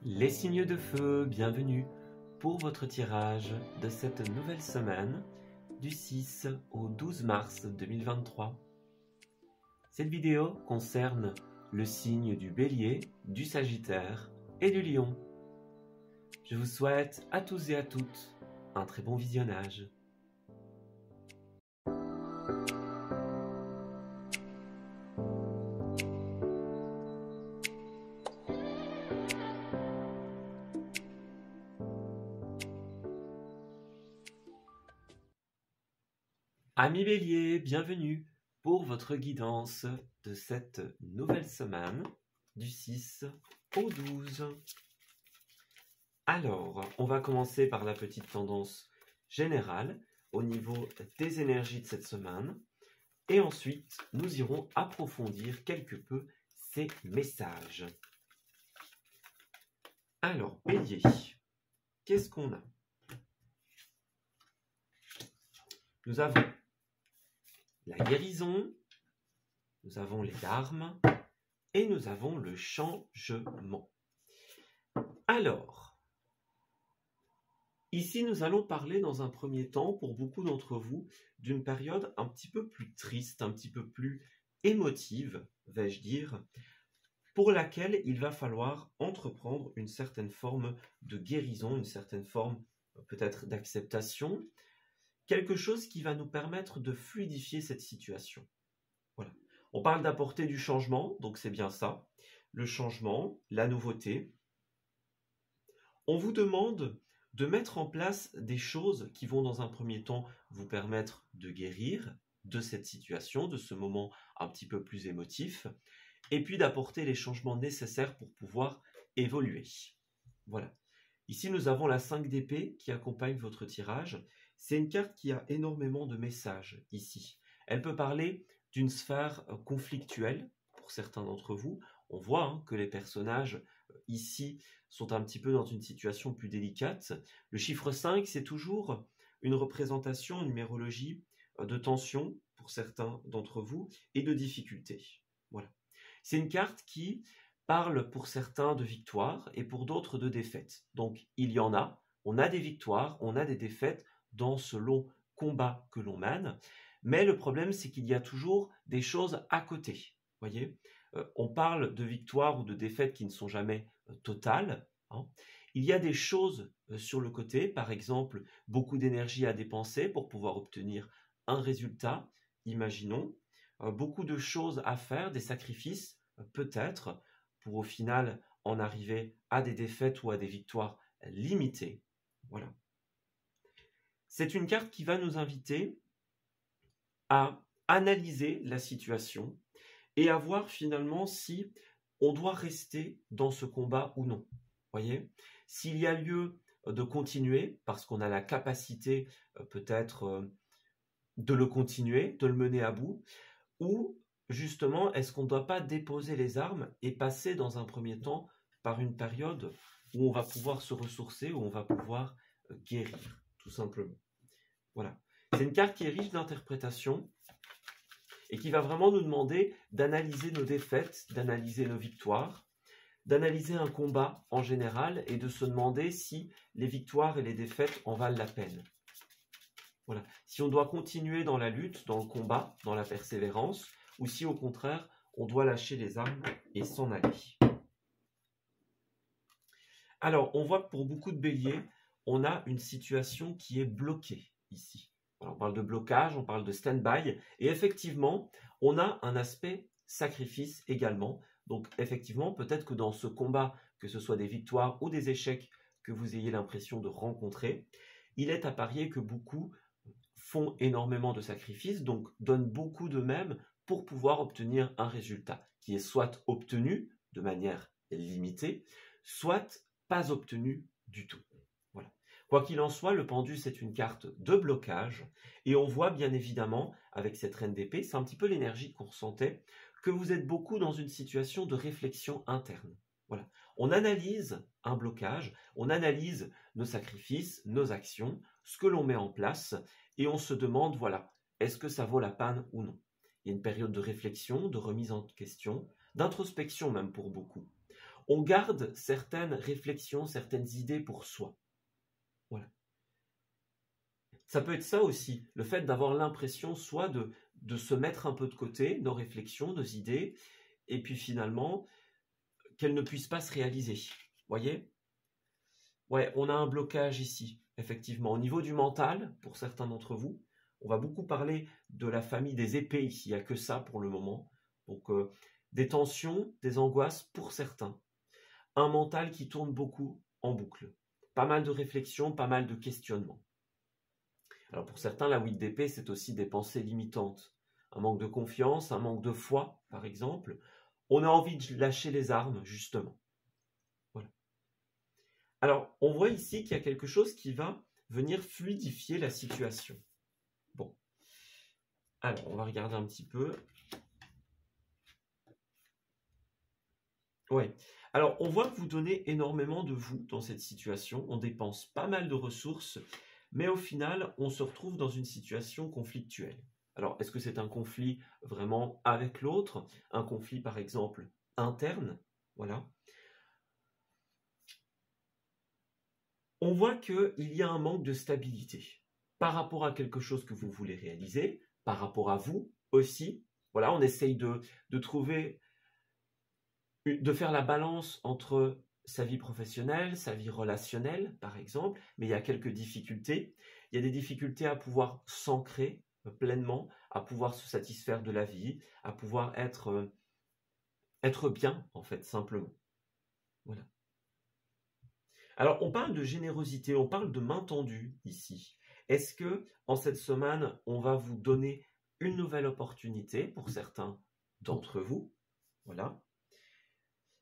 Les signes de feu, bienvenue pour votre tirage de cette nouvelle semaine du 6 au 12 mars 2023. Cette vidéo concerne le signe du Bélier, du Sagittaire et du Lion. Je vous souhaite à tous et à toutes un très bon visionnage. Amis Bélier, bienvenue pour votre guidance de cette nouvelle semaine du 6 au 12. Alors, on va commencer par la petite tendance générale au niveau des énergies de cette semaine et ensuite nous irons approfondir quelque peu ces messages. Alors, Bélier, qu'est-ce qu'on a? Nous avons la guérison, nous avons les larmes et nous avons le changement. Alors, ici nous allons parler dans un premier temps, pour beaucoup d'entre vous, d'une période un petit peu plus triste, un petit peu plus émotive, vais-je dire, pour laquelle il va falloir entreprendre une certaine forme de guérison, une certaine forme peut-être d'acceptation, quelque chose qui va nous permettre de fluidifier cette situation. Voilà. On parle d'apporter du changement, donc c'est bien ça. Le changement, la nouveauté. On vous demande de mettre en place des choses qui vont dans un premier temps vous permettre de guérir de cette situation, de ce moment un petit peu plus émotif, et puis d'apporter les changements nécessaires pour pouvoir évoluer. Voilà. Ici, nous avons la 5 d'épée qui accompagne votre tirage. C'est une carte qui a énormément de messages ici. Elle peut parler d'une sphère conflictuelle pour certains d'entre vous. On voit que les personnages ici sont un petit peu dans une situation plus délicate. Le chiffre 5, c'est toujours une représentation, une numérologie de tension pour certains d'entre vous et de difficultés. Voilà. C'est une carte qui parle pour certains de victoire et pour d'autres de défaite. Donc il y en a, on a des victoires, on a des défaites dans ce long combat que l'on mène, mais le problème c'est qu'il y a toujours des choses à côté. Voyez, on parle de victoires ou de défaites qui ne sont jamais totales. Il y a des choses sur le côté, par exemple beaucoup d'énergie à dépenser pour pouvoir obtenir un résultat, imaginons, beaucoup de choses à faire, des sacrifices peut-être, pour au final en arriver à des défaites ou à des victoires limitées. Voilà. C'est une carte qui va nous inviter à analyser la situation et à voir finalement si on doit rester dans ce combat ou non. Voyez, s'il y a lieu de continuer, parce qu'on a la capacité peut-être de le continuer, de le mener à bout, ou justement, est-ce qu'on ne doit pas déposer les armes et passer dans un premier temps par une période où on va pouvoir se ressourcer, où on va pouvoir guérir, tout simplement. Voilà. C'est une carte qui est riche d'interprétation et qui va vraiment nous demander d'analyser nos défaites, d'analyser nos victoires, d'analyser un combat en général et de se demander si les victoires et les défaites en valent la peine. Voilà. Si on doit continuer dans la lutte, dans le combat, dans la persévérance, ou si au contraire, on doit lâcher les armes et s'en aller. Alors, on voit que pour beaucoup de béliers, on a une situation qui est bloquée ici. Alors, on parle de blocage, on parle de stand-by, et effectivement, on a un aspect sacrifice également. Donc, effectivement, peut-être que dans ce combat, que ce soit des victoires ou des échecs que vous ayez l'impression de rencontrer, il est à parier que beaucoup font énormément de sacrifices, donc donnent beaucoup d'eux-mêmes pour pouvoir obtenir un résultat qui est soit obtenu de manière limitée, soit pas obtenu du tout. Voilà. Quoi qu'il en soit, le pendu, c'est une carte de blocage, et on voit bien évidemment, avec cette reine d'épée, c'est un petit peu l'énergie qu'on ressentait, que vous êtes beaucoup dans une situation de réflexion interne. Voilà. On analyse un blocage, on analyse nos sacrifices, nos actions, ce que l'on met en place, et on se demande, voilà, est-ce que ça vaut la peine ou non? Il y a une période de réflexion, de remise en question, d'introspection même pour beaucoup. on garde certaines réflexions, certaines idées pour soi. Voilà. Ça peut être ça aussi, le fait d'avoir l'impression soit de se mettre un peu de côté, nos réflexions, nos idées, et puis finalement, qu'elles ne puissent pas se réaliser. Voyez? Ouais, on a un blocage ici, effectivement. Au niveau du mental, pour certains d'entre vous, on va beaucoup parler de la famille des épées ici, il n'y a que ça pour le moment. Donc, des tensions, des angoisses pour certains. Un mental qui tourne beaucoup en boucle. Pas mal de réflexions, pas mal de questionnements. Alors pour certains, la 8 d'épée, c'est aussi des pensées limitantes. Un manque de confiance, un manque de foi, par exemple. On a envie de lâcher les armes, justement. Voilà. Alors, on voit ici qu'il y a quelque chose qui va venir fluidifier la situation. Bon. Alors, on va regarder un petit peu. Ouais. Alors, on voit que vous donnez énormément de vous dans cette situation. On dépense pas mal de ressources, mais au final, on se retrouve dans une situation conflictuelle. Alors, est-ce que c'est un conflit vraiment avec l'autre? Un conflit, par exemple, interne? Voilà. On voit qu'il y a un manque de stabilité par rapport à quelque chose que vous voulez réaliser, par rapport à vous aussi. Voilà, on essaye de trouver, de faire la balance entre sa vie professionnelle, sa vie relationnelle, par exemple, mais il y a quelques difficultés. Il y a des difficultés à pouvoir s'ancrer pleinement, à pouvoir se satisfaire de la vie, à pouvoir être bien, en fait, simplement. Voilà. Alors, on parle de générosité, on parle de main tendue ici. Est-ce que, en cette semaine, on va vous donner une nouvelle opportunité pour certains d'entre vous? Voilà.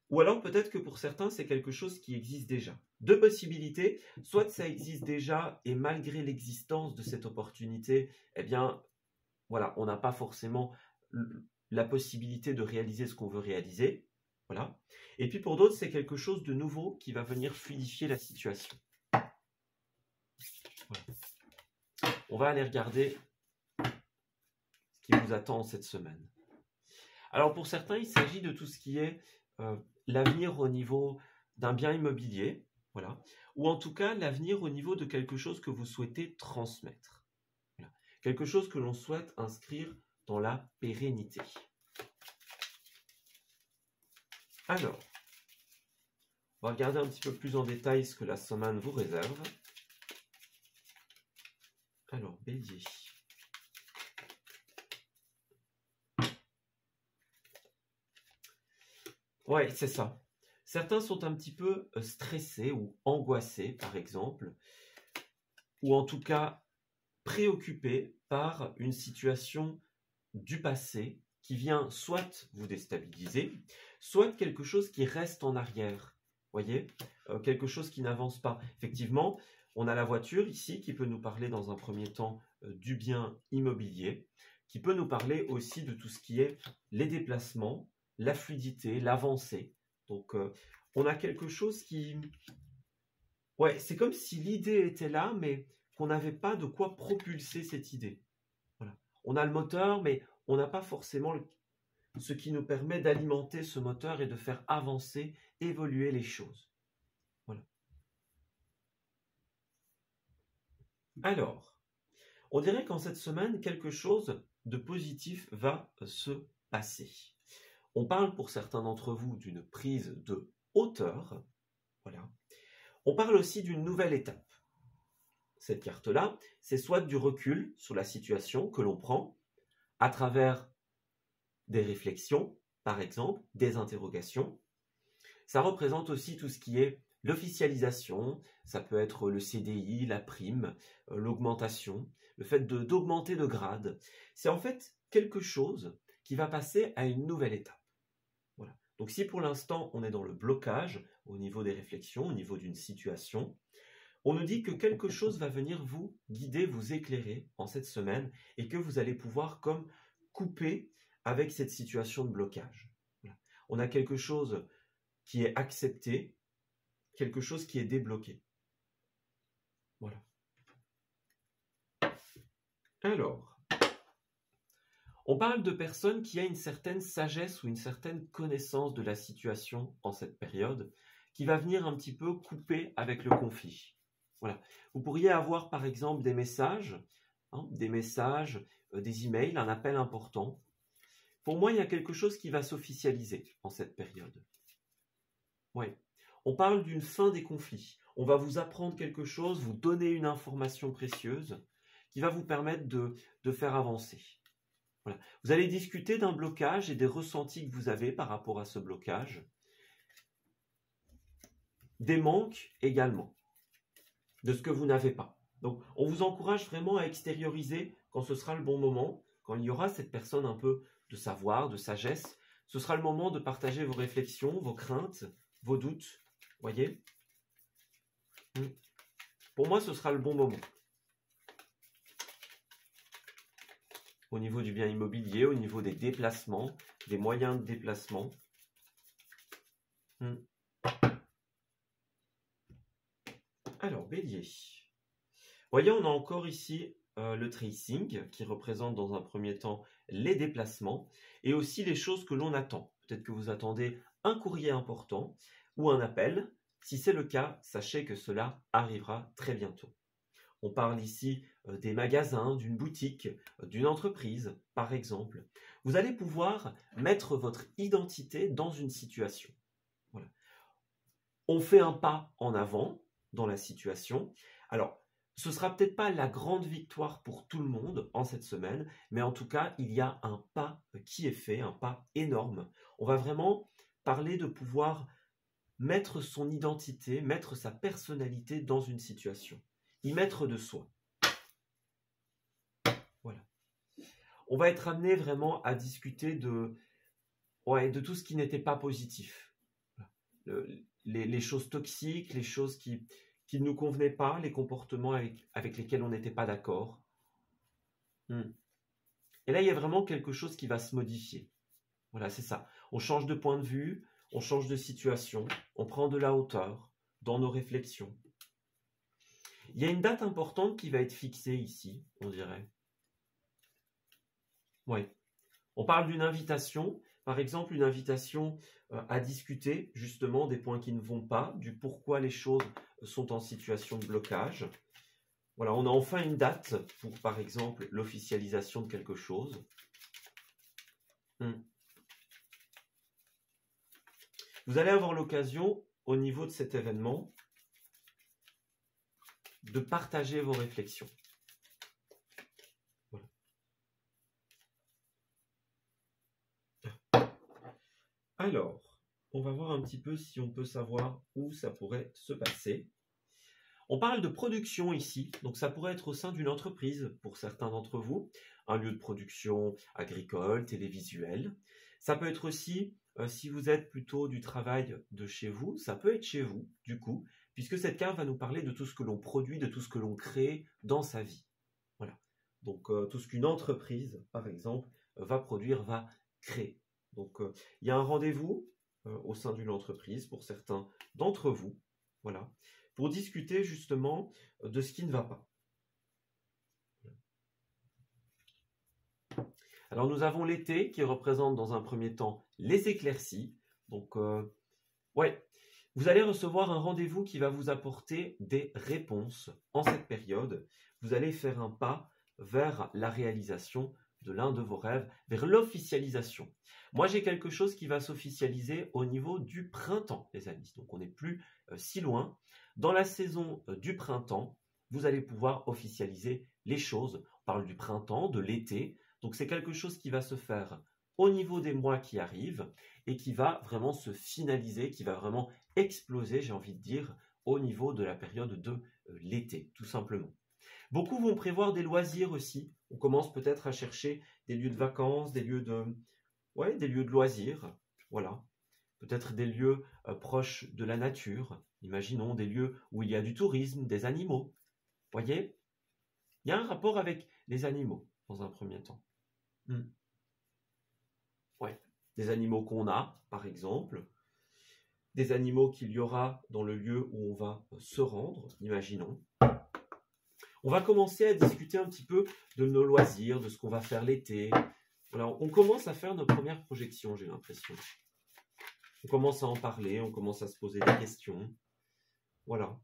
Ou alors peut-être que pour certains, c'est quelque chose qui existe déjà. Deux possibilités, soit ça existe déjà et malgré l'existence de cette opportunité, eh bien, voilà, on n'a pas forcément la possibilité de réaliser ce qu'on veut réaliser. Voilà. Et puis pour d'autres, c'est quelque chose de nouveau qui va venir fluidifier la situation. Voilà. On va aller regarder ce qui vous attend cette semaine. Alors pour certains, il s'agit de tout ce qui est l'avenir au niveau d'un bien immobilier, voilà, ou en tout cas l'avenir au niveau de quelque chose que vous souhaitez transmettre. Voilà. Quelque chose que l'on souhaite inscrire dans la pérennité. Alors, on va regarder un petit peu plus en détail ce que la semaine vous réserve. Alors, Bélier. Ouais, c'est ça. Certains sont un petit peu stressés ou angoissés, par exemple, ou en tout cas préoccupés par une situation du passé qui vient soit vous déstabiliser, soit quelque chose qui reste en arrière. Voyez, quelque chose qui n'avance pas. Effectivement, on a la voiture ici qui peut nous parler dans un premier temps du bien immobilier, qui peut nous parler aussi de tout ce qui est les déplacements, la fluidité, l'avancée. Donc, on a quelque chose qui... Ouais, c'est comme si l'idée était là, mais qu'on n'avait pas de quoi propulser cette idée. Voilà. On a le moteur, mais on n'a pas forcément ce qui nous permet d'alimenter ce moteur et de faire avancer, évoluer les choses. Voilà. Alors, on dirait qu'en cette semaine, quelque chose de positif va se passer. On parle pour certains d'entre vous d'une prise de hauteur. Voilà. On parle aussi d'une nouvelle étape. Cette carte-là, c'est soit du recul sur la situation que l'on prend à travers des réflexions, par exemple, des interrogations. Ça représente aussi tout ce qui est l'officialisation, ça peut être le CDI, la prime, l'augmentation, le fait d'augmenter de grade. C'est en fait quelque chose qui va passer à une nouvelle étape. Voilà. Donc si pour l'instant on est dans le blocage au niveau des réflexions, au niveau d'une situation, on nous dit que quelque chose va venir vous guider, vous éclairer en cette semaine et que vous allez pouvoir comme couper avec cette situation de blocage. Voilà. On a quelque chose qui est accepté, quelque chose qui est débloqué. Voilà. Alors, On parle de personnes qui a une certaine sagesse ou une certaine connaissance de la situation en cette période, qui va venir un petit peu couper avec le conflit. Voilà. Vous pourriez avoir par exemple des messages, des emails, un appel important. Pour moi, il y a quelque chose qui va s'officialiser en cette période. Ouais. On parle d'une fin des conflits. On va vous apprendre quelque chose, vous donner une information précieuse qui va vous permettre de faire avancer. Voilà. Vous allez discuter d'un blocage et des ressentis que vous avez par rapport à ce blocage. Des manques également, de ce que vous n'avez pas. Donc, on vous encourage vraiment à extérioriser quand ce sera le bon moment, quand il y aura cette personne un peu de savoir, de sagesse. Ce sera le moment de partager vos réflexions, vos craintes, vos doutes. Voyez ? Pour moi, ce sera le bon moment. Au niveau du bien immobilier, au niveau des déplacements, des moyens de déplacement. Alors, Bélier. Voyez, on a encore ici le tracing qui représente dans un premier temps les déplacements et aussi les choses que l'on attend. Peut-être que vous attendez un courrier important ou un appel. Si c'est le cas, sachez que cela arrivera très bientôt. On parle ici des magasins, d'une boutique, d'une entreprise, par exemple. Vous allez pouvoir mettre votre identité dans une situation. Voilà. On fait un pas en avant dans la situation. Alors, ce ne sera peut-être pas la grande victoire pour tout le monde en cette semaine, mais en tout cas, il y a un pas qui est fait, un pas énorme. On va vraiment parler de pouvoir mettre son identité, mettre sa personnalité dans une situation. Y mettre de soi. Voilà. On va être amené vraiment à discuter de tout ce qui n'était pas positif. Les choses toxiques, les choses qui ne nous convenaient pas, les comportements avec lesquels on n'était pas d'accord. Et là, il y a vraiment quelque chose qui va se modifier. Voilà, c'est ça. On change de point de vue, on change de situation, on prend de la hauteur dans nos réflexions. Il y a une date importante qui va être fixée ici, on dirait. Oui. On parle d'une invitation, par exemple une invitation à discuter justement des points qui ne vont pas, du pourquoi les choses sont en situation de blocage. Voilà, on a enfin une date pour, par exemple, l'officialisation de quelque chose. Vous allez avoir l'occasion, au niveau de cet événement, de partager vos réflexions. Voilà. Alors, on va voir un petit peu si on peut savoir où ça pourrait se passer. On parle de production ici, donc ça pourrait être au sein d'une entreprise pour certains d'entre vous, un lieu de production agricole, télévisuel. Ça peut être aussi, si vous êtes plutôt du travail de chez vous, ça peut être chez vous, du coup, puisque cette carte va nous parler de tout ce que l'on produit, de tout ce que l'on crée dans sa vie. Voilà. Donc, tout ce qu'une entreprise, par exemple, va produire, va créer. Donc, il y a un rendez-vous au sein d'une entreprise pour certains d'entre vous, voilà, pour discuter justement de ce qui ne va pas. Alors, nous avons l'été qui représente dans un premier temps les éclaircies. Donc, ouais, vous allez recevoir un rendez-vous qui va vous apporter des réponses en cette période. Vous allez faire un pas vers la réalisation de l'un de vos rêves, vers l'officialisation. Moi, j'ai quelque chose qui va s'officialiser au niveau du printemps, les amis. Donc, on n'est plus si loin. Dans la saison du printemps, vous allez pouvoir officialiser les choses. On parle du printemps, de l'été. Donc, c'est quelque chose qui va se faire au niveau des mois qui arrivent et qui va vraiment se finaliser, qui va vraiment exploser, j'ai envie de dire, au niveau de la période de l'été, tout simplement. Beaucoup vont prévoir des loisirs aussi. On commence peut-être à chercher des lieux de vacances, des lieux de loisirs. Voilà. Peut-être des lieux proches de la nature. Imaginons des lieux où il y a du tourisme, des animaux. Voyez ? Il y a un rapport avec les animaux dans un premier temps. Ouais. Des animaux qu'on a, par exemple. Des animaux qu'il y aura dans le lieu où on va se rendre, imaginons. On va commencer à discuter un petit peu de nos loisirs, de ce qu'on va faire l'été. Alors, on commence à faire nos premières projections, j'ai l'impression. On commence à en parler, on commence à se poser des questions. Voilà.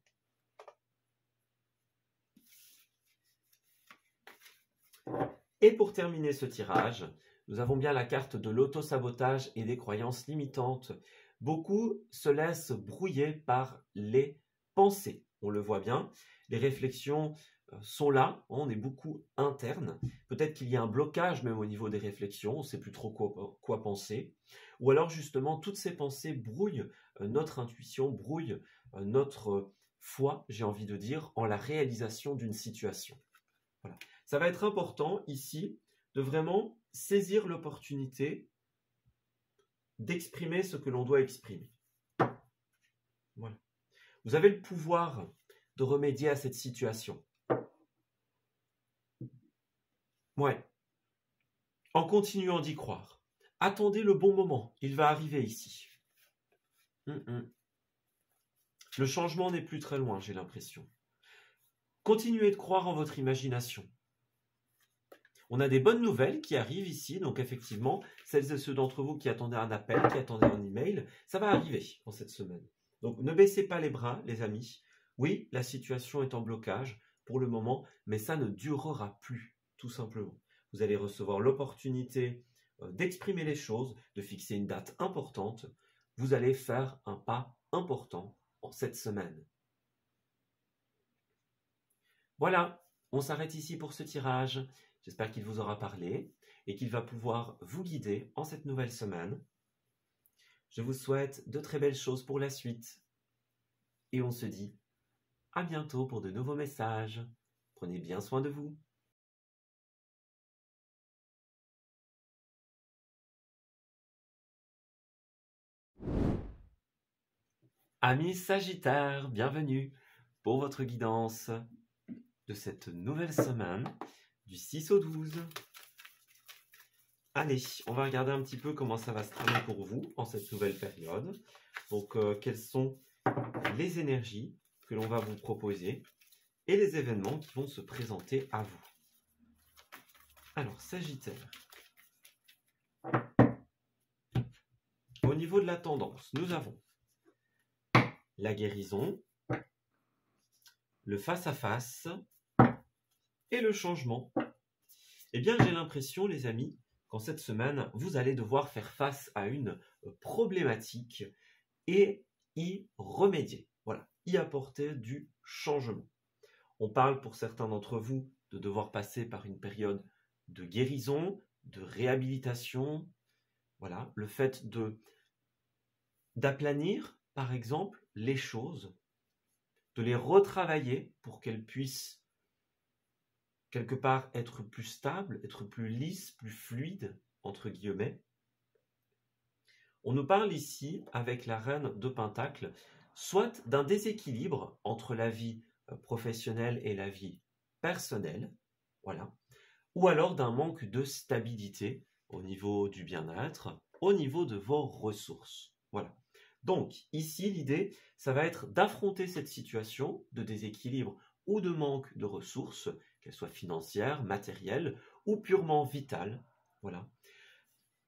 Et pour terminer ce tirage, nous avons bien la carte de l'auto-sabotage et des croyances limitantes. Beaucoup se laissent brouiller par les pensées. On le voit bien, les réflexions sont là, on est beaucoup interne. Peut-être qu'il y a un blocage même au niveau des réflexions, on ne sait plus trop quoi penser. Ou alors justement, toutes ces pensées brouillent notre intuition, brouillent notre foi, j'ai envie de dire, en la réalisation d'une situation. Voilà. Ça va être important ici de vraiment saisir l'opportunité d'exprimer ce que l'on doit exprimer. Voilà. Vous avez le pouvoir de remédier à cette situation. Ouais. En continuant d'y croire. Attendez le bon moment. Il va arriver ici. Le changement n'est plus très loin, j'ai l'impression. Continuez de croire en votre imagination. On a des bonnes nouvelles qui arrivent ici, donc effectivement, celles et ceux d'entre vous qui attendaient un appel, qui attendaient un email, ça va arriver en cette semaine. Donc ne baissez pas les bras, les amis. Oui, la situation est en blocage pour le moment, mais ça ne durera plus, tout simplement. Vous allez recevoir l'opportunité d'exprimer les choses, de fixer une date importante. Vous allez faire un pas important en cette semaine. Voilà, on s'arrête ici pour ce tirage. J'espère qu'il vous aura parlé et qu'il va pouvoir vous guider en cette nouvelle semaine. Je vous souhaite de très belles choses pour la suite. Et on se dit à bientôt pour de nouveaux messages. Prenez bien soin de vous. Amis Sagittaires, bienvenue pour votre guidance de cette nouvelle semaine du 6 au 12. Allez, on va regarder un petit peu comment ça va se tramer pour vous en cette nouvelle période. Donc, quelles sont les énergies que l'on va vous proposer et les événements qui vont se présenter à vous. Alors, Sagittaire. Au niveau de la tendance, nous avons la guérison, le face-à-face et le changement. Eh bien, j'ai l'impression, les amis, qu'en cette semaine, vous allez devoir faire face à une problématique et y remédier. Voilà, y apporter du changement. On parle pour certains d'entre vous de devoir passer par une période de guérison, de réhabilitation. Voilà, le fait d'aplanir, par exemple, les choses, de les retravailler pour qu'elles puissent quelque part être plus stables, être plus lisses, plus fluides, entre guillemets. On nous parle ici, avec la reine de Pentacle, soit d'un déséquilibre entre la vie professionnelle et la vie personnelle, voilà, ou alors d'un manque de stabilité au niveau du bien-être, au niveau de vos ressources. Voilà. Donc, ici, l'idée, ça va être d'affronter cette situation de déséquilibre ou de manque de ressources, qu'elles soient financières, matérielles ou purement vitales. Voilà.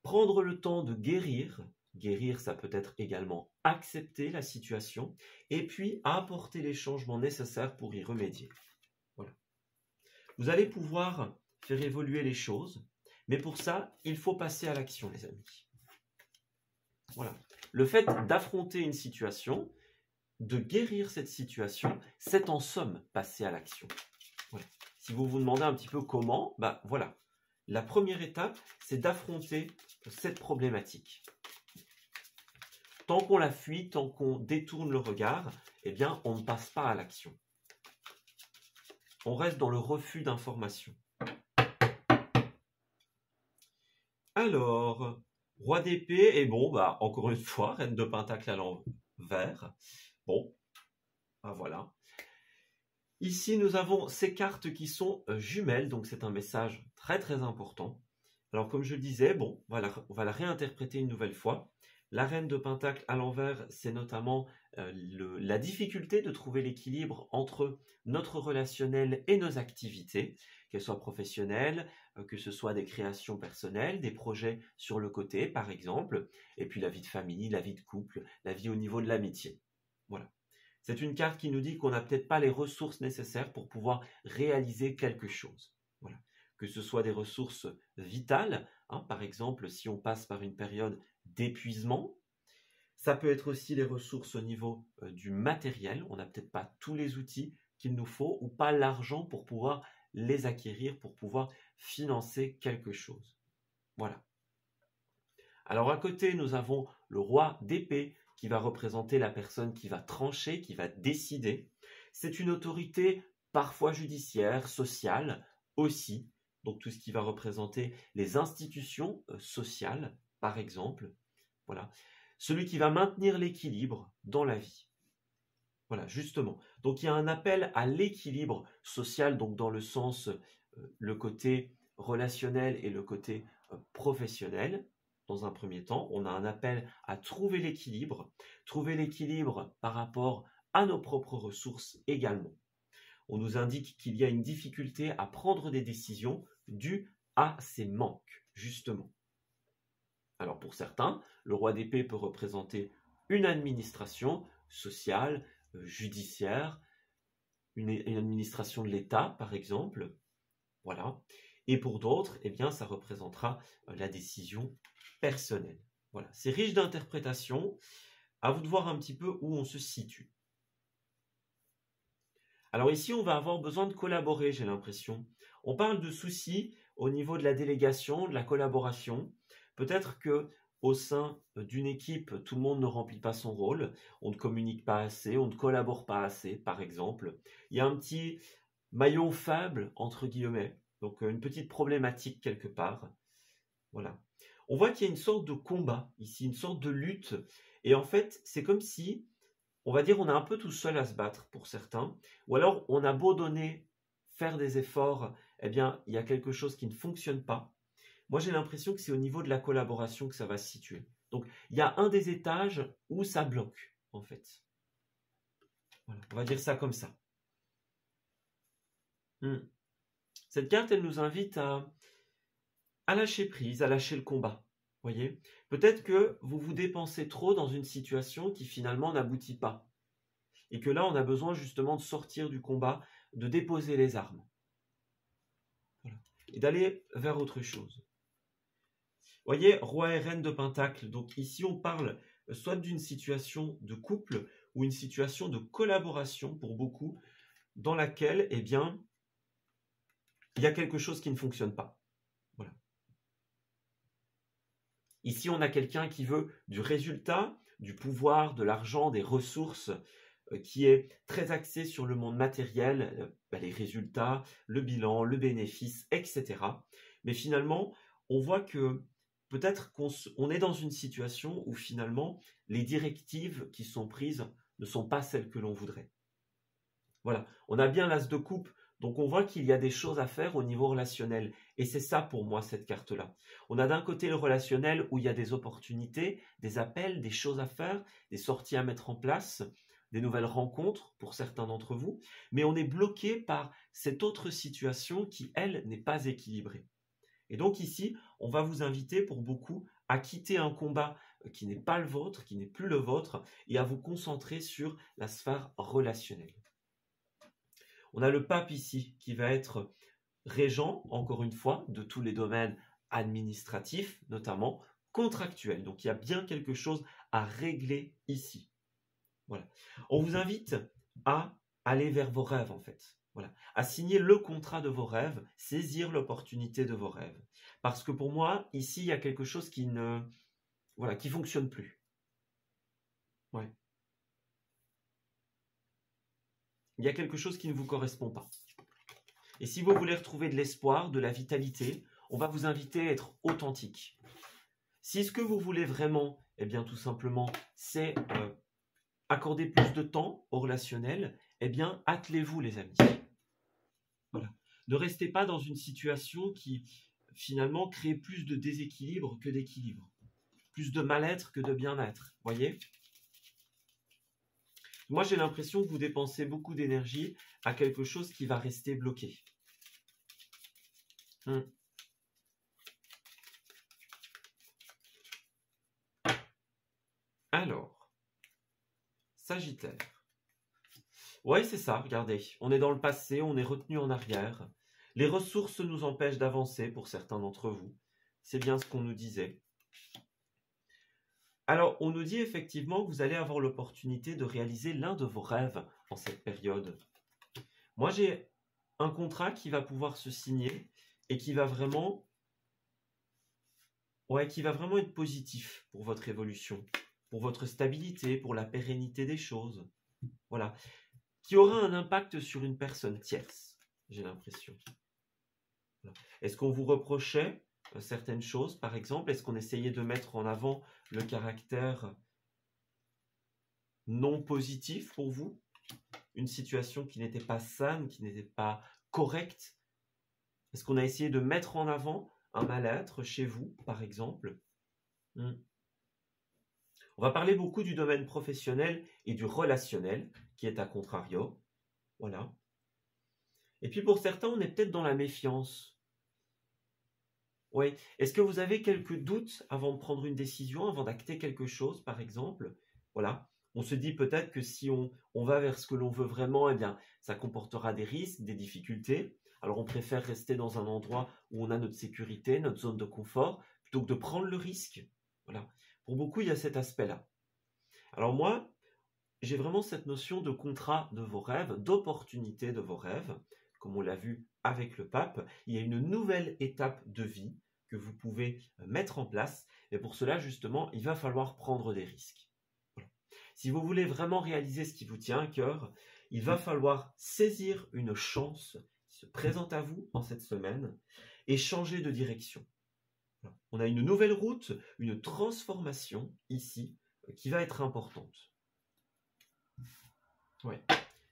Prendre le temps de guérir. Guérir, ça peut être également accepter la situation et puis apporter les changements nécessaires pour y remédier. Voilà. Vous allez pouvoir faire évoluer les choses, mais pour ça, il faut passer à l'action, les amis. Voilà. Le fait d'affronter une situation, de guérir cette situation, c'est en somme passer à l'action. Voilà. Si vous vous demandez un petit peu comment, bah voilà. La première étape, c'est d'affronter cette problématique. Tant qu'on la fuit, tant qu'on détourne le regard, eh bien, on ne passe pas à l'action. On reste dans le refus d'information. Alors, roi d'épée, et bon, bah, encore une fois, reine de pentacle à l'envers. Bon, bah voilà. Ici, nous avons ces cartes qui sont jumelles, donc c'est un message très très important. Alors, comme je le disais, bon, on va la réinterpréter une nouvelle fois. La reine de pentacle à l'envers, c'est notamment la difficulté de trouver l'équilibre entre notre relationnel et nos activités, qu'elles soient professionnelles, que ce soit des créations personnelles, des projets sur le côté, par exemple, et puis la vie de famille, la vie de couple, la vie au niveau de l'amitié. Voilà. C'est une carte qui nous dit qu'on n'a peut-être pas les ressources nécessaires pour pouvoir réaliser quelque chose. Voilà. Que ce soit des ressources vitales, hein, par exemple, si on passe par une période d'épuisement. Ça peut être aussi les ressources au niveau du matériel. On n'a peut-être pas tous les outils qu'il nous faut ou pas l'argent pour pouvoir les acquérir, pour pouvoir financer quelque chose. Voilà. Alors à côté, nous avons le roi d'épée qui va représenter la personne qui va trancher, qui va décider. C'est une autorité parfois judiciaire, sociale aussi. Donc tout ce qui va représenter les institutions sociales, par exemple. Voilà. Celui qui va maintenir l'équilibre dans la vie. Voilà, justement. Donc il y a un appel à l'équilibre social, donc dans le sens, le côté relationnel et le côté professionnel. Dans un premier temps, on a un appel à trouver l'équilibre par rapport à nos propres ressources également. On nous indique qu'il y a une difficulté à prendre des décisions dues à ces manques, justement. Alors pour certains, le roi d'épée peut représenter une administration sociale, judiciaire, une administration de l'État par exemple. Voilà. Et pour d'autres, eh bien, ça représentera la décision personnelle. Voilà. C'est riche d'interprétations. À vous de voir un petit peu où on se situe. Alors ici, on va avoir besoin de collaborer, j'ai l'impression. On parle de soucis au niveau de la délégation, de la collaboration. Peut-être que au sein d'une équipe, tout le monde ne remplit pas son rôle, on ne communique pas assez, on ne collabore pas assez, par exemple. Il y a un petit maillon faible, entre guillemets, donc une petite problématique quelque part. Voilà. On voit qu'il y a une sorte de combat ici, une sorte de lutte. Et en fait, c'est comme si, on va dire, on est un peu tout seul à se battre pour certains. Ou alors, on a beau donner, faire des efforts, eh bien, il y a quelque chose qui ne fonctionne pas. Moi, j'ai l'impression que c'est au niveau de la collaboration que ça va se situer. Donc, il y a un des étages où ça bloque, en fait. Voilà, on va dire ça comme ça. Cette carte, elle nous invite à lâcher prise, à lâcher le combat. Voyez, peut-être que vous vous dépensez trop dans une situation qui finalement n'aboutit pas. Et que là, on a besoin justement de sortir du combat, de déposer les armes. Voilà. Et d'aller vers autre chose. Voyez, roi et reine de pentacle. Donc ici, on parle soit d'une situation de couple ou une situation de collaboration pour beaucoup, dans laquelle, eh bien, il y a quelque chose qui ne fonctionne pas. Voilà. Ici, on a quelqu'un qui veut du résultat, du pouvoir, de l'argent, des ressources, qui est très axé sur le monde matériel, les résultats, le bilan, le bénéfice, etc. Mais finalement, on voit que peut-être qu'on est dans une situation où finalement, les directives qui sont prises ne sont pas celles que l'on voudrait. Voilà, on a bien l'as de coupe, donc on voit qu'il y a des choses à faire au niveau relationnel. Et c'est ça pour moi, cette carte-là. On a d'un côté le relationnel où il y a des opportunités, des appels, des choses à faire, des sorties à mettre en place, des nouvelles rencontres pour certains d'entre vous, mais on est bloqué par cette autre situation qui, elle, n'est pas équilibrée. Et donc ici, on va vous inviter pour beaucoup à quitter un combat qui n'est pas le vôtre, qui n'est plus le vôtre, et à vous concentrer sur la sphère relationnelle. On a le pape ici qui va être régent, encore une fois, de tous les domaines administratifs, notamment contractuels. Donc il y a bien quelque chose à régler ici. Voilà. On vous invite à aller vers vos rêves en fait. Voilà. À signer le contrat de vos rêves, saisir l'opportunité de vos rêves. Parce que pour moi, ici, il y a quelque chose qui ne qui fonctionne plus. Ouais. Il y a quelque chose qui ne vous correspond pas. Et si vous voulez retrouver de l'espoir, de la vitalité, on va vous inviter à être authentique. Si ce que vous voulez vraiment, eh bien tout simplement, c'est accorder plus de temps au relationnel, eh bien attelez-vous les amis. Voilà. Ne restez pas dans une situation qui finalement crée plus de déséquilibre que d'équilibre. Plus de mal-être que de bien-être. Voyez ? Moi, j'ai l'impression que vous dépensez beaucoup d'énergie à quelque chose qui va rester bloqué. Alors, Sagittaire. Ouais, c'est ça, regardez. On est dans le passé, on est retenu en arrière. Les ressources nous empêchent d'avancer pour certains d'entre vous. C'est bien ce qu'on nous disait. Alors, on nous dit effectivement que vous allez avoir l'opportunité de réaliser l'un de vos rêves en cette période. Moi, j'ai un contrat qui va pouvoir se signer et qui va vraiment, être positif pour votre évolution, pour votre stabilité, pour la pérennité des choses. Voilà. Qui aura un impact sur une personne tierce, j'ai l'impression. Voilà. Est-ce qu'on vous reprochait certaines choses, par exemple? Est-ce qu'on essayait de mettre en avant le caractère non positif pour vous? Une situation qui n'était pas saine, qui n'était pas correcte? Est-ce qu'on a essayé de mettre en avant un mal-être chez vous, par exemple? On va parler beaucoup du domaine professionnel et du relationnel, qui est à contrario. Voilà. Et puis pour certains, on est peut-être dans la méfiance. Oui. Est-ce que vous avez quelques doutes avant de prendre une décision, avant d'acter quelque chose, par exemple? Voilà. On se dit peut-être que si on va vers ce que l'on veut vraiment, eh bien, ça comportera des risques, des difficultés. Alors on préfère rester dans un endroit où on a notre sécurité, notre zone de confort, plutôt que de prendre le risque. Voilà. Pour beaucoup, il y a cet aspect-là. Alors moi, j'ai vraiment cette notion de contrat de vos rêves, d'opportunité de vos rêves, comme on l'a vu avec le pape. Il y a une nouvelle étape de vie que vous pouvez mettre en place. Et pour cela, justement, il va falloir prendre des risques. Voilà. Si vous voulez vraiment réaliser ce qui vous tient à cœur, il va falloir saisir une chance qui se présente à vous en cette semaine et changer de direction. Voilà. On a une nouvelle route, une transformation ici qui va être importante. Ouais,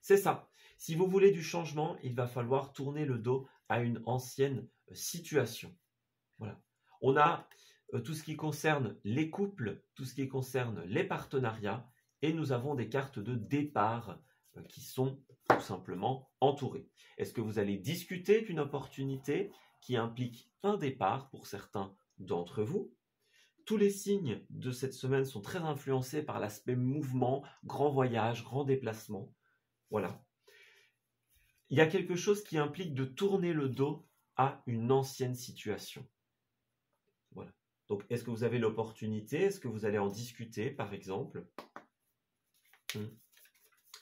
c'est ça. Si vous voulez du changement, il va falloir tourner le dos à une ancienne situation. Voilà. On a tout ce qui concerne les couples, tout ce qui concerne les partenariats, et nous avons des cartes de départ qui sont tout simplement entourées. Est-ce que vous allez discuter d'une opportunité qui implique un départ pour certains d'entre vous? Tous les signes de cette semaine sont très influencés par l'aspect mouvement, grand voyage, grand déplacement. Voilà. Il y a quelque chose qui implique de tourner le dos à une ancienne situation. Voilà. Donc, est-ce que vous avez l'opportunité? Est-ce que vous allez en discuter, par exemple?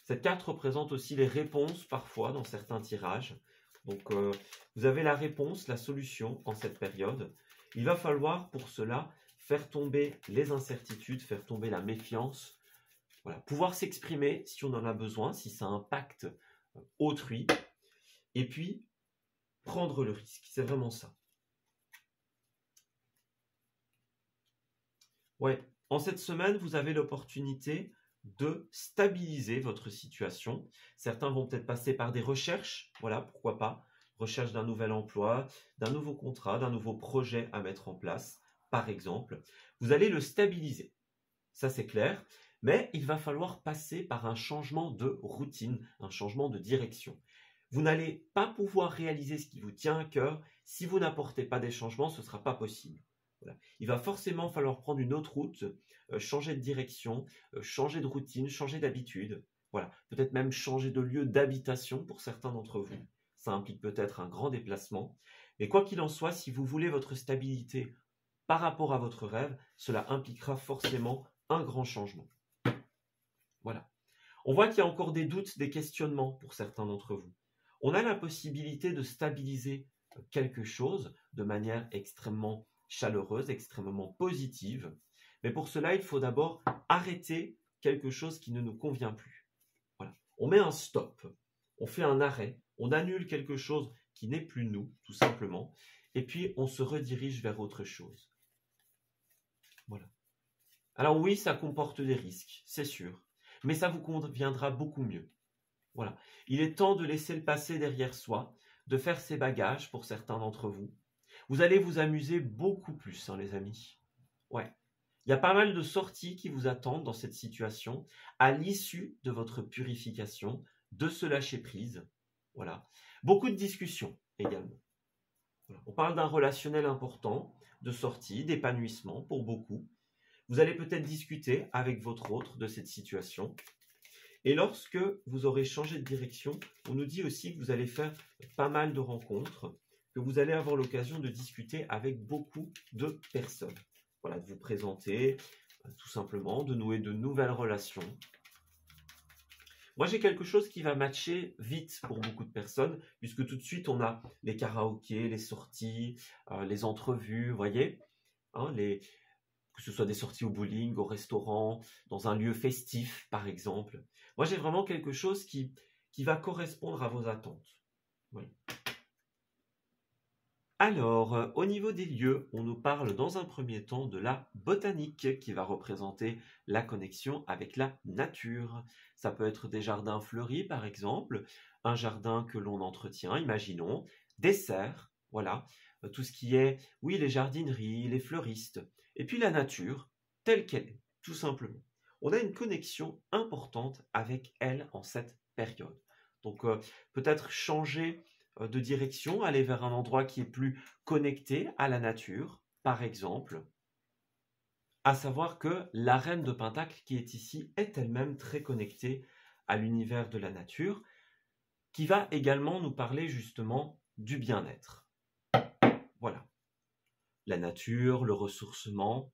Cette carte représente aussi les réponses, parfois, dans certains tirages. Donc, vous avez la réponse, la solution en cette période. Il va falloir, pour cela, faire tomber les incertitudes, faire tomber la méfiance. Voilà. Pouvoir s'exprimer si on en a besoin, si ça impacte autrui. Et puis, prendre le risque. C'est vraiment ça. Ouais. En cette semaine, vous avez l'opportunité de stabiliser votre situation. Certains vont peut-être passer par des recherches. Voilà, pourquoi pas. Recherche d'un nouvel emploi, d'un nouveau contrat, d'un nouveau projet à mettre en place, par exemple. Vous allez le stabiliser. Ça, c'est clair. Mais il va falloir passer par un changement de routine, un changement de direction. Vous n'allez pas pouvoir réaliser ce qui vous tient à cœur. Si vous n'apportez pas des changements, ce ne sera pas possible. Voilà. Il va forcément falloir prendre une autre route, changer de direction, changer de routine, changer d'habitude. Voilà. Peut-être même changer de lieu d'habitation pour certains d'entre vous. Ça implique peut-être un grand déplacement. Mais quoi qu'il en soit, si vous voulez votre stabilité par rapport à votre rêve, cela impliquera forcément un grand changement. Voilà. On voit qu'il y a encore des doutes, des questionnements pour certains d'entre vous. On a la possibilité de stabiliser quelque chose de manière extrêmement chaleureuse, extrêmement positive. Mais pour cela, il faut d'abord arrêter quelque chose qui ne nous convient plus. Voilà. On met un stop, on fait un arrêt, on annule quelque chose qui n'est plus nous, tout simplement, et puis on se redirige vers autre chose. Voilà. Alors oui, ça comporte des risques, c'est sûr, mais ça vous conviendra beaucoup mieux. Voilà. Il est temps de laisser le passé derrière soi, de faire ses bagages pour certains d'entre vous. Vous allez vous amuser beaucoup plus, hein, les amis. Ouais. Il y a pas mal de sorties qui vous attendent dans cette situation, à l'issue de votre purification, de ce lâcher-prise. Voilà. Beaucoup de discussions également. Voilà. On parle d'un relationnel important, de sortie, d'épanouissement pour beaucoup. Vous allez peut-être discuter avec votre autre de cette situation. Et lorsque vous aurez changé de direction, on nous dit aussi que vous allez faire pas mal de rencontres, que vous allez avoir l'occasion de discuter avec beaucoup de personnes. Voilà, de vous présenter, tout simplement, de nouer de nouvelles relations. Moi, j'ai quelque chose qui va matcher vite pour beaucoup de personnes, puisque tout de suite, on a les karaokés, les sorties, les entrevues, vous voyez, hein, que ce soit des sorties au bowling, au restaurant, dans un lieu festif, par exemple. Moi, j'ai vraiment quelque chose qui va correspondre à vos attentes. Voilà. Alors, au niveau des lieux, on nous parle dans un premier temps de la botanique qui va représenter la connexion avec la nature. Ça peut être des jardins fleuris par exemple, un jardin que l'on entretient, imaginons, des serres, voilà, tout ce qui est, oui, les jardineries, les fleuristes, et puis la nature telle qu'elle est, tout simplement. On a une connexion importante avec elle en cette période. Donc, peut-être changer de direction, aller vers un endroit qui est plus connecté à la nature, par exemple. À savoir que la reine de Pentacle qui est ici est elle-même très connectée à l'univers de la nature, qui va également nous parler justement du bien-être. Voilà. La nature, le ressourcement,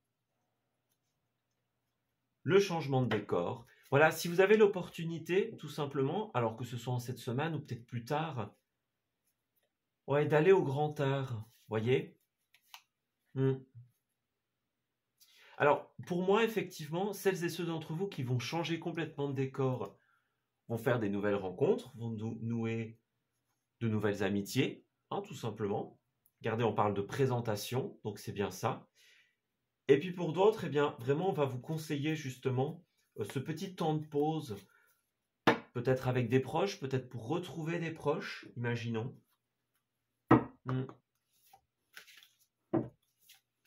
le changement de décor. Voilà, si vous avez l'opportunité, tout simplement, alors que ce soit en cette semaine ou peut-être plus tard, ouais, d'aller au grand air, voyez. Alors, pour moi, effectivement, celles et ceux d'entre vous qui vont changer complètement de décor vont faire des nouvelles rencontres, vont nouer de nouvelles amitiés, hein, tout simplement. Regardez, on parle de présentation, donc c'est bien ça. Et puis pour d'autres, eh bien, vraiment, on va vous conseiller justement ce petit temps de pause, peut-être avec des proches, peut-être pour retrouver des proches, imaginons.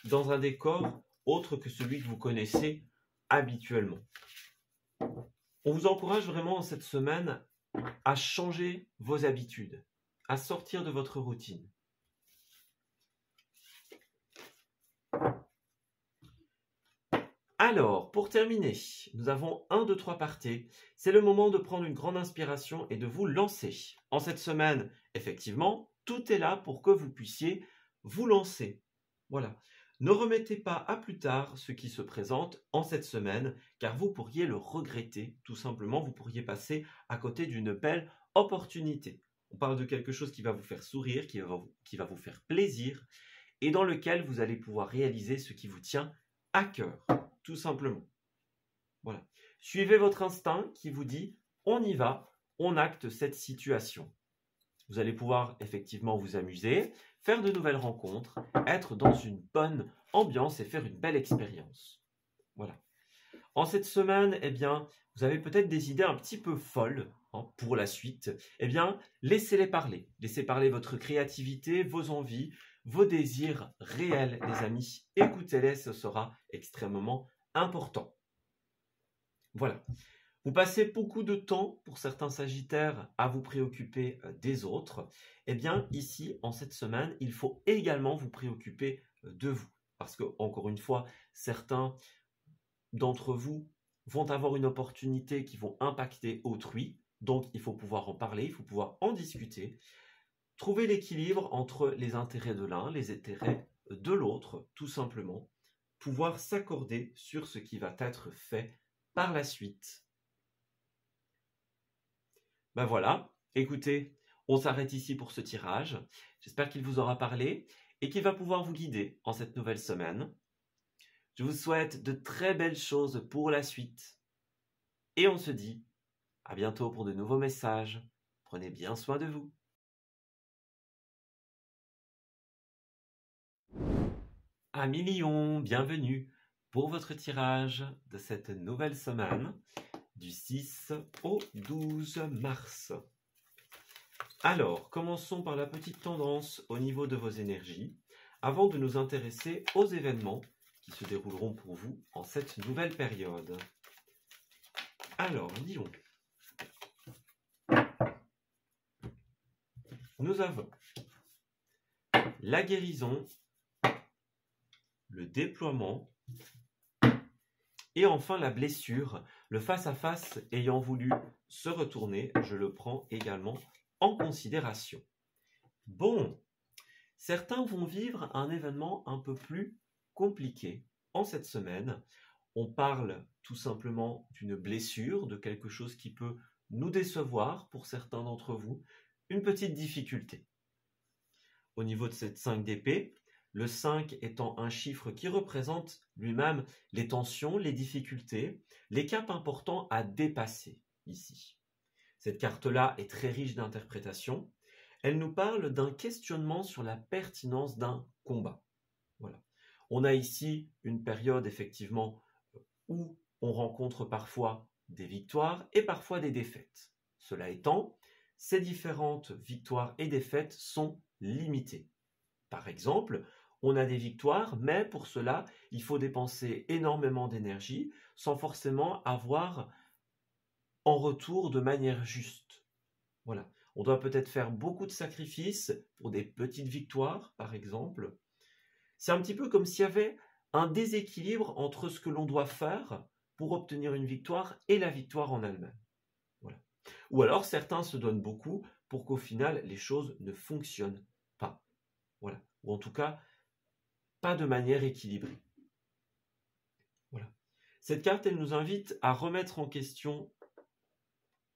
Dans un décor autre que celui que vous connaissez habituellement. On vous encourage vraiment en cette semaine à changer vos habitudes, à sortir de votre routine. Alors, pour terminer, nous avons 1, 2, 3 parties. C'est le moment de prendre une grande inspiration et de vous lancer. En cette semaine, effectivement, tout est là pour que vous puissiez vous lancer. Voilà. Ne remettez pas à plus tard ce qui se présente en cette semaine, car vous pourriez le regretter. Tout simplement, vous pourriez passer à côté d'une belle opportunité. On parle de quelque chose qui va vous faire sourire, qui va vous faire plaisir, et dans lequel vous allez pouvoir réaliser ce qui vous tient à cœur, tout simplement. Voilà. Suivez votre instinct qui vous dit « on y va, on acte cette situation ». Vous allez pouvoir effectivement vous amuser, faire de nouvelles rencontres, être dans une bonne ambiance et faire une belle expérience. Voilà. En cette semaine, eh bien, vous avez peut-être des idées un petit peu folles pour la suite. Eh bien, laissez-les parler. Laissez parler votre créativité, vos envies, vos désirs réels, les amis. Écoutez-les, ce sera extrêmement important. Voilà. Vous passez beaucoup de temps, pour certains Sagittaires, à vous préoccuper des autres. Eh bien, ici, en cette semaine, il faut également vous préoccuper de vous. Parce que, encore une fois, certains d'entre vous vont avoir une opportunité qui vont impacter autrui. Donc, il faut pouvoir en parler, il faut pouvoir en discuter. Trouver l'équilibre entre les intérêts de l'un, les intérêts de l'autre, tout simplement. Pouvoir s'accorder sur ce qui va être fait par la suite. Ben voilà, écoutez, on s'arrête ici pour ce tirage. J'espère qu'il vous aura parlé et qu'il va pouvoir vous guider en cette nouvelle semaine. Je vous souhaite de très belles choses pour la suite. Et on se dit à bientôt pour de nouveaux messages. Prenez bien soin de vous. Amis Lion, bienvenue pour votre tirage de cette nouvelle semaine du 6 au 12 mars. Alors, commençons par la petite tendance au niveau de vos énergies, avant de nous intéresser aux événements qui se dérouleront pour vous en cette nouvelle période. Alors, Lion. Nous avons la guérison, le déploiement Et enfin, la blessure, le face-à-face ayant voulu se retourner, je le prends également en considération. Bon, certains vont vivre un événement un peu plus compliqué en cette semaine. On parle tout simplement d'une blessure, de quelque chose qui peut nous décevoir pour certains d'entre vous, une petite difficulté. Au niveau de cette 5 d'épée, le 5 étant un chiffre qui représente lui-même les tensions, les difficultés, les caps importants à dépasser ici. Cette carte-là est très riche d'interprétations. Elle nous parle d'un questionnement sur la pertinence d'un combat. Voilà. On a ici une période effectivement où on rencontre parfois des victoires et parfois des défaites. Cela étant, ces différentes victoires et défaites sont limitées. Par exemple, on a des victoires, mais pour cela, il faut dépenser énormément d'énergie sans forcément avoir en retour de manière juste. Voilà. On doit peut-être faire beaucoup de sacrifices pour des petites victoires, par exemple. C'est un petit peu comme s'il y avait un déséquilibre entre ce que l'on doit faire pour obtenir une victoire et la victoire en elle-même. Voilà. Ou alors certains se donnent beaucoup pour qu'au final les choses ne fonctionnent pas. Voilà. Ou en tout cas, pas de manière équilibrée. Voilà. Cette carte, elle nous invite à remettre en question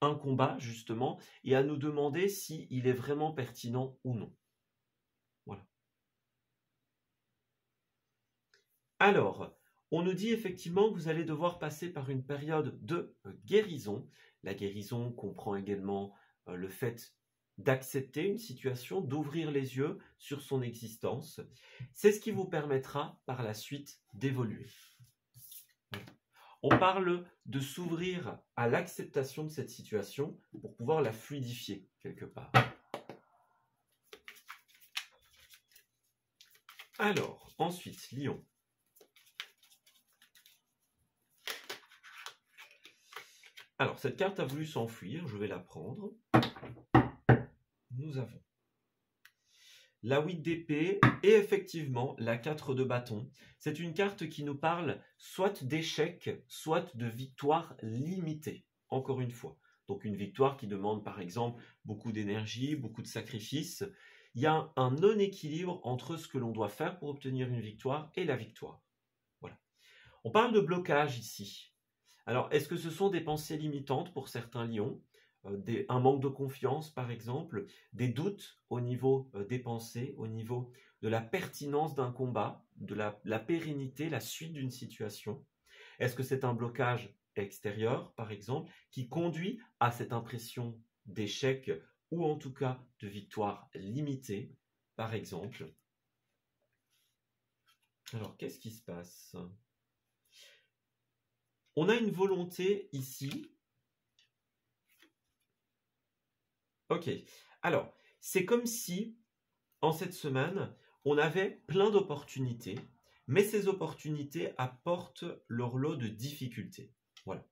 un combat, justement, et à nous demander s'il est vraiment pertinent ou non. Voilà. Alors, on nous dit effectivement que vous allez devoir passer par une période de guérison. La guérison comprend également le fait d'accepter une situation, d'ouvrir les yeux sur son existence. C'est ce qui vous permettra par la suite d'évoluer. On parle de s'ouvrir à l'acceptation de cette situation pour pouvoir la fluidifier quelque part. Alors, ensuite, Lion. Alors, cette carte a voulu s'enfuir, je vais la prendre. Nous avons la 8 d'épée et effectivement la 4 de bâton. C'est une carte qui nous parle soit d'échec, soit de victoire limitée, encore une fois. Donc une victoire qui demande par exemple beaucoup d'énergie, beaucoup de sacrifices. Il y a un non-équilibre entre ce que l'on doit faire pour obtenir une victoire et la victoire. Voilà. On parle de blocage ici. Alors, est-ce que ce sont des pensées limitantes pour certains lions ? Un manque de confiance, par exemple, des doutes au niveau des pensées, au niveau de la pertinence d'un combat, de la pérennité, la suite d'une situation. Est-ce que c'est un blocage extérieur, par exemple, qui conduit à cette impression d'échec ou en tout cas de victoire limitée, par exemple? Alors, qu'est-ce qui se passe ? On a une volonté ici. Ok, alors, c'est comme si, en cette semaine, on avait plein d'opportunités, mais ces opportunités apportent leur lot de difficultés. Voilà.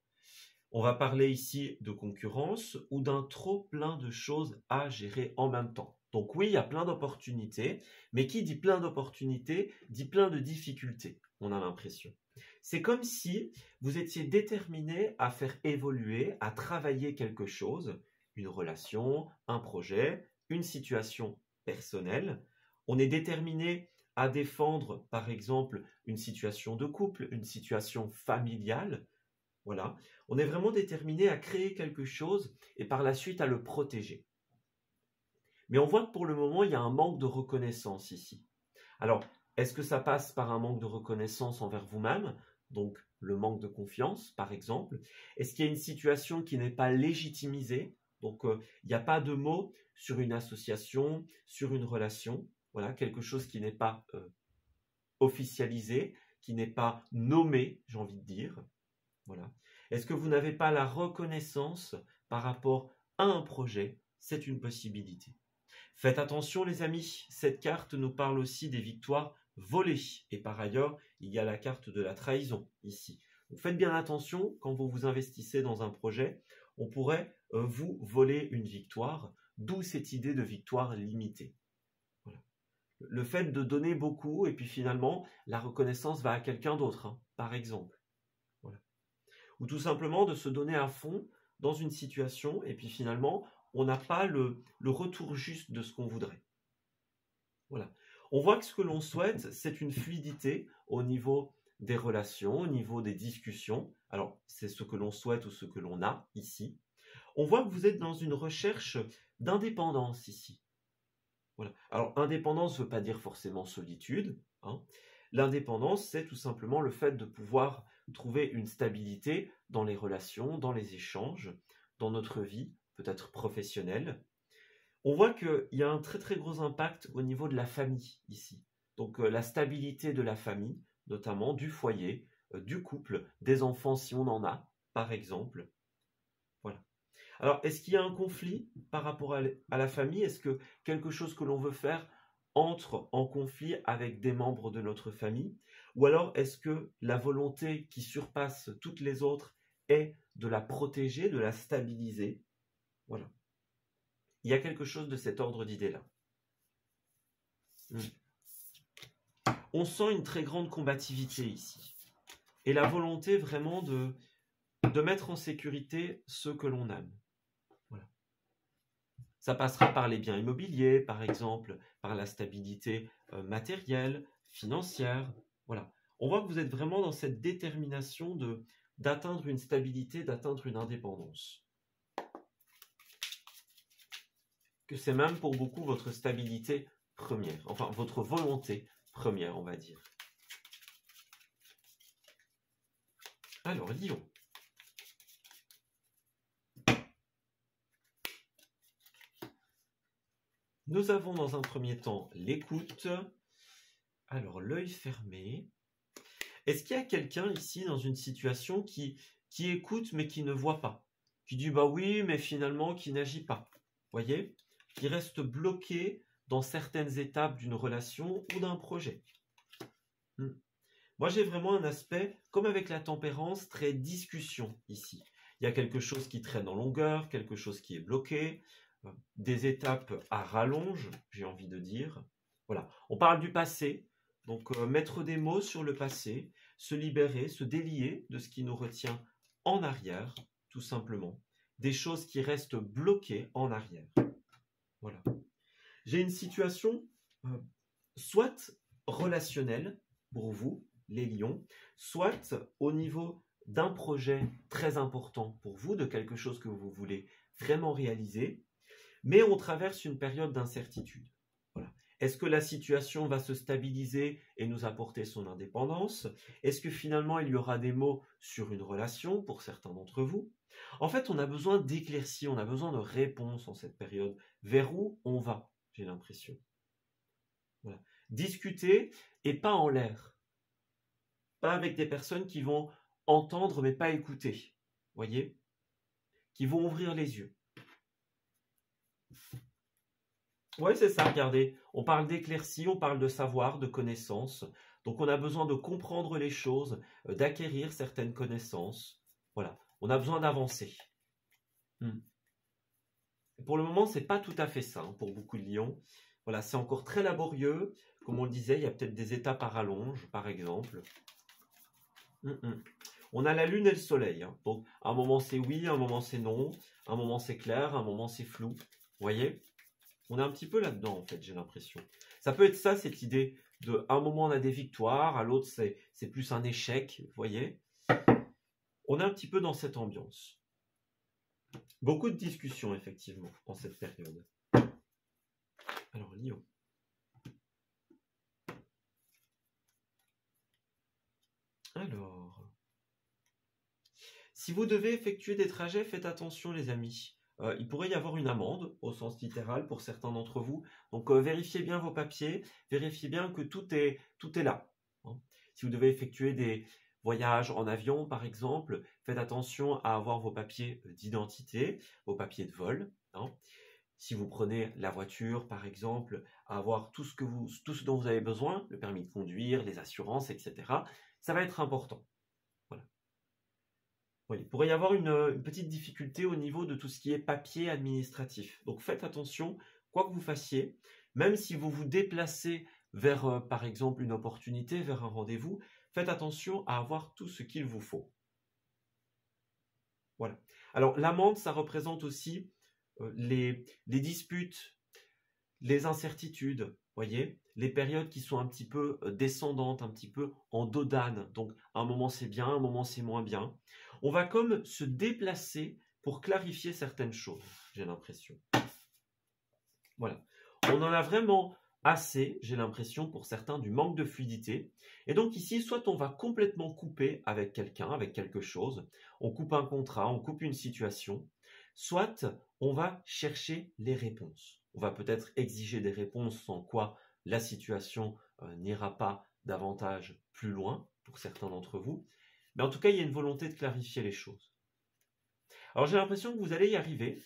On va parler ici de concurrence ou d'un trop plein de choses à gérer en même temps. Donc oui, il y a plein d'opportunités, mais qui dit plein d'opportunités, dit plein de difficultés, on a l'impression. C'est comme si vous étiez déterminé à faire évoluer, à travailler quelque chose, une relation, un projet, une situation personnelle. On est déterminé à défendre, par exemple, une situation de couple, une situation familiale. Voilà. On est vraiment déterminé à créer quelque chose et par la suite à le protéger. Mais on voit que pour le moment, il y a un manque de reconnaissance ici. Alors, est-ce que ça passe par un manque de reconnaissance envers vous-même ? Donc, le manque de confiance, par exemple. Est-ce qu'il y a une situation qui n'est pas légitimisée ? Donc, il n'y a pas de mots sur une association, sur une relation. Voilà, quelque chose qui n'est pas officialisé, qui n'est pas nommé, j'ai envie de dire. Voilà. Est-ce que vous n'avez pas la reconnaissance par rapport à un projet ? C'est une possibilité. Faites attention les amis, cette carte nous parle aussi des victoires volées. Et par ailleurs, il y a la carte de la trahison ici. Donc faites bien attention quand vous vous investissez dans un projet. On pourrait vous voler une victoire, d'où cette idée de victoire limitée. Voilà. Le fait de donner beaucoup et puis finalement, la reconnaissance va à quelqu'un d'autre, hein, par exemple. Voilà. ou tout simplement de se donner à fond dans une situation et puis finalement, on n'a pas le retour juste de ce qu'on voudrait. Voilà. On voit que ce que l'on souhaite, c'est une fluidité au niveau des relations, au niveau des discussions. Alors, c'est ce que l'on souhaite ou ce que l'on a ici. On voit que vous êtes dans une recherche d'indépendance ici. Voilà. Alors, indépendance ne veut pas dire forcément solitude, hein. L'indépendance, c'est tout simplement le fait de pouvoir trouver une stabilité dans les relations, dans les échanges, dans notre vie, peut-être professionnelle. On voit qu'il y a un très très gros impact au niveau de la famille ici. Donc la stabilité de la famille, notamment du foyer, du couple, des enfants si on en a, par exemple. Voilà. Alors, est-ce qu'il y a un conflit par rapport à la famille? Est-ce que quelque chose que l'on veut faire entre en conflit avec des membres de notre famille? Ou alors, est-ce que la volonté qui surpasse toutes les autres est de la protéger, de la stabiliser? Voilà. Il y a quelque chose de cet ordre d'idée-là. On sent une très grande combativité ici. Et la volonté vraiment de mettre en sécurité ce que l'on aime. Voilà. Ça passera par les biens immobiliers, par exemple, par la stabilité matérielle, financière. Voilà. On voit que vous êtes vraiment dans cette détermination d'atteindre une stabilité, d'atteindre une indépendance. Que c'est même pour beaucoup votre stabilité première, enfin votre volonté première, on va dire. Alors, Lion. Nous avons dans un premier temps l'écoute. Alors, l'œil fermé. Est-ce qu'il y a quelqu'un ici dans une situation qui écoute mais qui ne voit pas? Qui dit bah oui, mais finalement qui n'agit pas. Voyez? Qui reste bloqué dans certaines étapes d'une relation ou d'un projet. Moi, j'ai vraiment un aspect, comme avec la tempérance, très discussion ici. Il y a quelque chose qui traîne en longueur, quelque chose qui est bloqué, des étapes à rallonge, j'ai envie de dire. Voilà, on parle du passé, donc mettre des mots sur le passé, se libérer, se délier de ce qui nous retient en arrière, tout simplement. Des choses qui restent bloquées en arrière. Voilà. J'ai une situation soit relationnelle pour vous, les lions, soit au niveau d'un projet très important pour vous, de quelque chose que vous voulez vraiment réaliser, mais on traverse une période d'incertitude. Voilà. Est-ce que la situation va se stabiliser et nous apporter son indépendance? Est-ce que finalement il y aura des mots sur une relation pour certains d'entre vous? En fait, on a besoin d'éclaircies, on a besoin de réponses en cette période. Vers où on va, j'ai l'impression. Voilà. Discuter et pas en l'air. Pas avec des personnes qui vont entendre mais pas écouter. Voyez? Qui vont ouvrir les yeux. Oui, c'est ça, regardez. On parle d'éclaircie, on parle de savoir, de connaissances. Donc on a besoin de comprendre les choses, d'acquérir certaines connaissances. Voilà, on a besoin d'avancer. Pour le moment, c'est pas tout à fait ça pour beaucoup de lions. Voilà, c'est encore très laborieux. Comme on le disait, il y a peut-être des étapes à rallonge, par exemple. On a la lune et le soleil. Donc, à un moment c'est oui, à un moment c'est non, à un moment c'est clair, à un moment c'est flou. Vous voyez? On est un petit peu là-dedans, en fait, j'ai l'impression. Ça peut être ça, cette idée de, à un moment on a des victoires, à l'autre c'est plus un échec, vous voyez? On est un petit peu dans cette ambiance. Beaucoup de discussions, effectivement, en cette période. Alors, Lion. Alors, si vous devez effectuer des trajets, faites attention, les amis. Il pourrait y avoir une amende, au sens littéral, pour certains d'entre vous. Donc, vérifiez bien vos papiers, vérifiez bien que tout est là. Hein. Si vous devez effectuer des voyages en avion, par exemple, faites attention à avoir vos papiers d'identité, vos papiers de vol. Hein. Si vous prenez la voiture, par exemple, à avoir tout ce dont vous avez besoin, le permis de conduire, les assurances, etc., ça va être important. Voilà. Oui, il pourrait y avoir une petite difficulté au niveau de tout ce qui est papier administratif. Donc faites attention, quoi que vous fassiez, même si vous vous déplacez vers, par exemple, une opportunité, vers un rendez-vous, faites attention à avoir tout ce qu'il vous faut. Voilà. Alors, l'amande, ça représente aussi les disputes, les incertitudes, voyez, les périodes qui sont un petit peu descendantes, un petit peu en dos d'âne. Donc, un moment c'est bien, un moment c'est moins bien. On va comme se déplacer pour clarifier certaines choses, j'ai l'impression. Voilà. On en a vraiment assez, j'ai l'impression, pour certains, du manque de fluidité. Et donc ici, soit on va complètement couper avec quelqu'un, avec quelque chose, on coupe un contrat, on coupe une situation, soit on va chercher les réponses. On va peut-être exiger des réponses sans quoi la situation n'ira pas davantage plus loin pour certains d'entre vous. Mais en tout cas, il y a une volonté de clarifier les choses. Alors j'ai l'impression que vous allez y arriver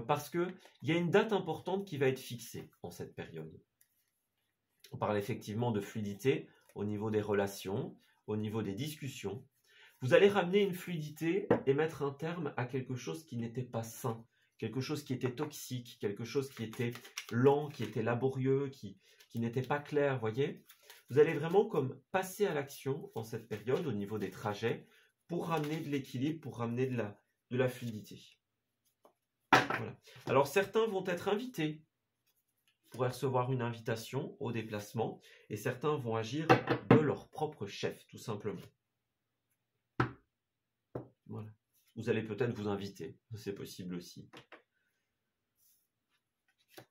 parce qu'il y a une date importante qui va être fixée en cette période. On parle effectivement de fluidité au niveau des relations, au niveau des discussions. Vous allez ramener une fluidité et mettre un terme à quelque chose qui n'était pas sain, quelque chose qui était toxique, quelque chose qui était lent, qui était laborieux, qui n'était pas clair, voyez. Vous allez vraiment comme passer à l'action en cette période au niveau des trajets pour ramener de l'équilibre, pour ramener de la fluidité. Voilà. Alors certains vont être invités pour recevoir une invitation au déplacement et certains vont agir de leur propre chef, tout simplement. Voilà. Vous allez peut-être vous inviter, c'est possible aussi.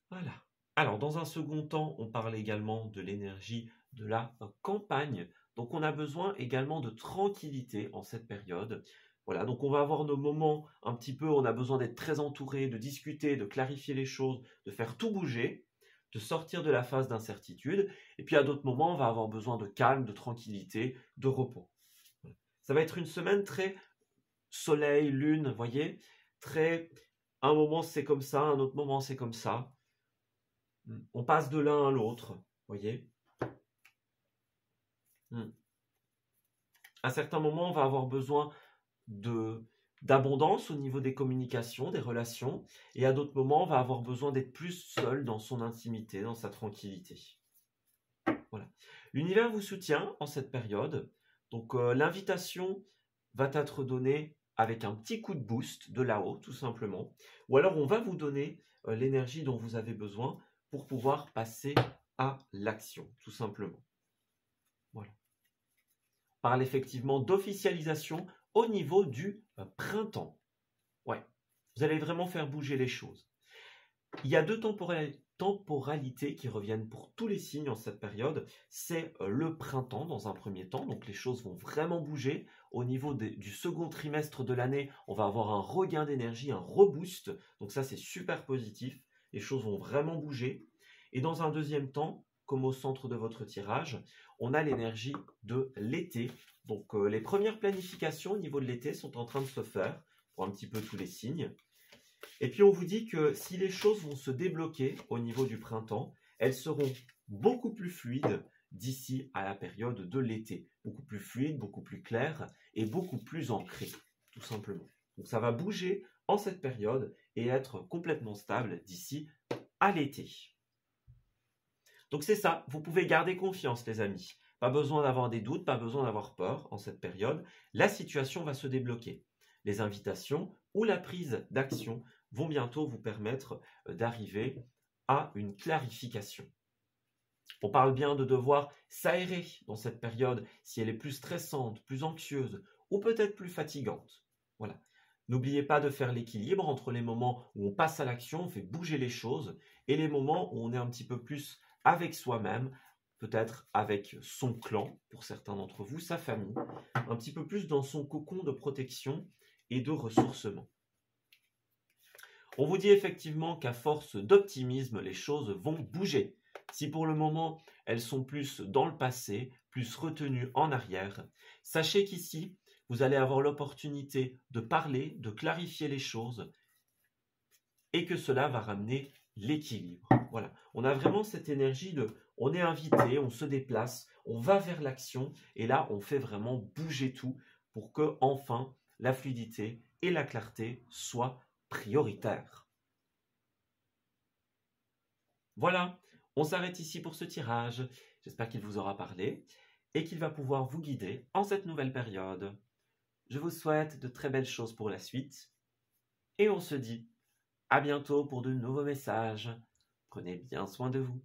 Voilà. Alors, dans un second temps, on parle également de l'énergie de la campagne. Donc, on a besoin également de tranquillité en cette période. Voilà, donc on va avoir nos moments un petit peu, on a besoin d'être très entouré, de discuter, de clarifier les choses, de faire tout bouger, de sortir de la phase d'incertitude. Et puis à d'autres moments, on va avoir besoin de calme, de tranquillité, de repos. Ça va être une semaine très soleil, lune, vous voyez, très, un moment c'est comme ça, un autre moment c'est comme ça. On passe de l'un à l'autre, voyez. À certains moments, on va avoir besoin d'abondance au niveau des communications, des relations, et à d'autres moments, on va avoir besoin d'être plus seul dans son intimité, dans sa tranquillité. Voilà. L'univers vous soutient en cette période, donc l'invitation va être donnée avec un petit coup de boost de là-haut, tout simplement, ou alors on va vous donner l'énergie dont vous avez besoin pour pouvoir passer à l'action, tout simplement. Voilà. On parle effectivement d'officialisation au niveau du printemps. Ouais, vous allez vraiment faire bouger les choses. Il y a deux temporalités qui reviennent pour tous les signes en cette période. C'est le printemps dans un premier temps, donc les choses vont vraiment bouger. Au niveau du second trimestre de l'année, on va avoir un regain d'énergie, un reboost. Donc ça, c'est super positif. Les choses vont vraiment bouger. Et dans un deuxième temps, comme au centre de votre tirage, on a l'énergie de l'été. Donc les premières planifications au niveau de l'été sont en train de se faire pour un petit peu tous les signes. Et puis on vous dit que si les choses vont se débloquer au niveau du printemps, elles seront beaucoup plus fluides d'ici à la période de l'été. Beaucoup plus fluides, beaucoup plus claires et beaucoup plus ancrées, tout simplement. Donc ça va bouger en cette période et être complètement stable d'ici à l'été. Donc c'est ça, vous pouvez garder confiance les amis. Pas besoin d'avoir des doutes, pas besoin d'avoir peur en cette période. La situation va se débloquer. Les invitations ou la prise d'action vont bientôt vous permettre d'arriver à une clarification. On parle bien de devoir s'aérer dans cette période si elle est plus stressante, plus anxieuse ou peut-être plus fatigante. Voilà. N'oubliez pas de faire l'équilibre entre les moments où on passe à l'action, on fait bouger les choses, et les moments où on est un petit peu plus avec soi-même, peut-être avec son clan, pour certains d'entre vous, sa famille, un petit peu plus dans son cocon de protection et de ressourcement. On vous dit effectivement qu'à force d'optimisme, les choses vont bouger. Si pour le moment, elles sont plus dans le passé, plus retenues en arrière, sachez qu'ici, vous allez avoir l'opportunité de parler, de clarifier les choses et que cela va ramener l'équilibre. Voilà, on a vraiment cette énergie de on est invité, on se déplace, on va vers l'action et là, on fait vraiment bouger tout pour que enfin la fluidité et la clarté soient prioritaires. Voilà, on s'arrête ici pour ce tirage. J'espère qu'il vous aura parlé et qu'il va pouvoir vous guider en cette nouvelle période. je vous souhaite de très belles choses pour la suite. Et on se dit à bientôt pour de nouveaux messages. Prenez bien soin de vous.